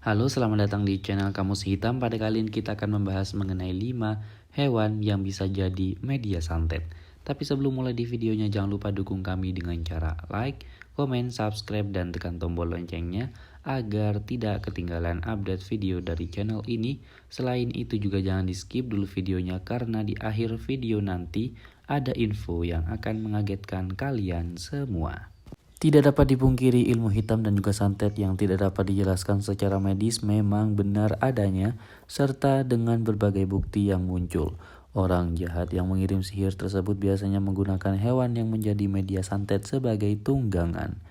Halo, selamat datang di channel Kamus Hitam. Pada kali ini kita akan membahas mengenai 5 hewan yang bisa jadi media santet. Tapi sebelum mulai di videonya, jangan lupa dukung kami dengan cara like, komen, subscribe, dan tekan tombol loncengnya agar tidak ketinggalan update video dari channel ini. Selain itu juga jangan di skip dulu videonya karena di akhir video nanti ada info yang akan mengagetkan kalian semua. Tidak dapat dipungkiri, ilmu hitam dan juga santet yang tidak dapat dijelaskan secara medis memang benar adanya, serta dengan berbagai bukti yang muncul. Orang jahat yang mengirim sihir tersebut biasanya menggunakan hewan yang menjadi media santet sebagai tunggangan.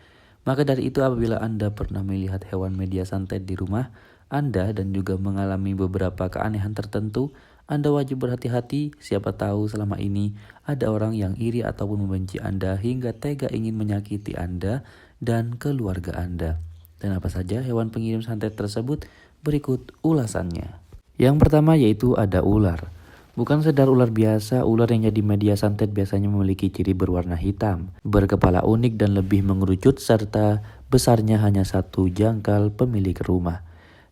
Maka dari itu, apabila Anda pernah melihat hewan media santet di rumah Anda dan juga mengalami beberapa keanehan tertentu, Anda wajib berhati-hati. Siapa tahu selama ini ada orang yang iri ataupun membenci Anda hingga tega ingin menyakiti Anda dan keluarga Anda. Dan apa saja hewan pengirim santet tersebut? Berikut ulasannya. Yang pertama yaitu ada ular. Bukan sekedar ular biasa, ular yang jadi media santet biasanya memiliki ciri berwarna hitam, berkepala unik dan lebih mengerucut, serta besarnya hanya satu jangkal pemilik rumah.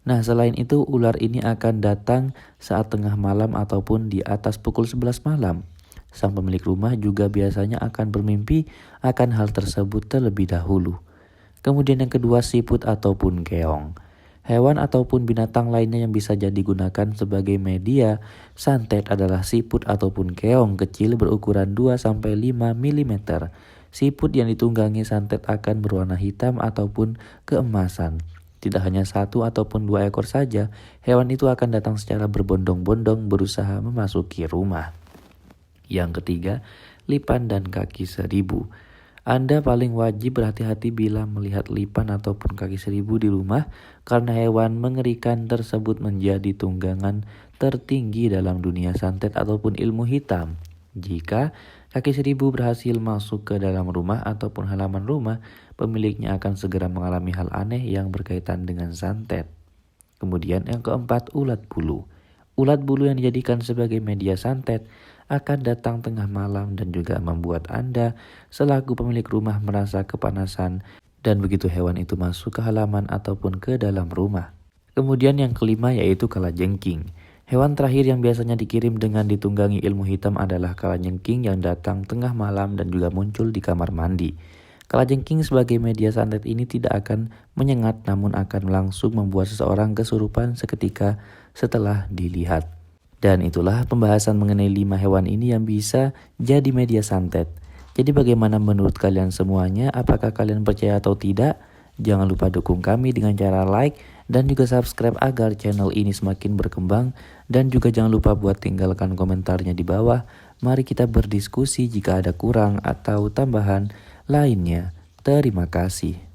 Nah, selain itu ular ini akan datang saat tengah malam ataupun di atas pukul 11 malam. Sang pemilik rumah juga biasanya akan bermimpi akan hal tersebut terlebih dahulu. Kemudian yang kedua, siput ataupun keong. Hewan ataupun binatang lainnya yang bisa jadi gunakan sebagai media santet adalah siput ataupun keong kecil berukuran 2-5 mm. Siput yang ditunggangi santet akan berwarna hitam ataupun keemasan. Tidak hanya satu ataupun 2 ekor saja, hewan itu akan datang secara berbondong-bondong berusaha memasuki rumah. Yang ketiga, lipan dan kaki seribu. Anda paling wajib berhati-hati bila melihat lipan ataupun kaki seribu di rumah karena hewan mengerikan tersebut menjadi tunggangan tertinggi dalam dunia santet ataupun ilmu hitam. Jika kaki seribu berhasil masuk ke dalam rumah ataupun halaman rumah, pemiliknya akan segera mengalami hal aneh yang berkaitan dengan santet. Kemudian yang keempat, ulat bulu. Ulat bulu yang dijadikan sebagai media santet akan datang tengah malam dan juga membuat Anda selaku pemilik rumah merasa kepanasan dan begitu hewan itu masuk ke halaman ataupun ke dalam rumah. Kemudian yang kelima yaitu kalajengking. Hewan terakhir yang biasanya dikirim dengan ditunggangi ilmu hitam adalah kalajengking yang datang tengah malam dan juga muncul di kamar mandi. Kalajengking sebagai media santet ini tidak akan menyengat namun akan langsung membuat seseorang kesurupan seketika setelah dilihat. Dan itulah pembahasan mengenai 5 hewan ini yang bisa jadi media santet. Jadi bagaimana menurut kalian semuanya? Apakah kalian percaya atau tidak? Jangan lupa dukung kami dengan cara like dan juga subscribe agar channel ini semakin berkembang. Dan juga jangan lupa buat tinggalkan komentarnya di bawah. Mari kita berdiskusi jika ada kurang atau tambahan lainnya. Terima kasih.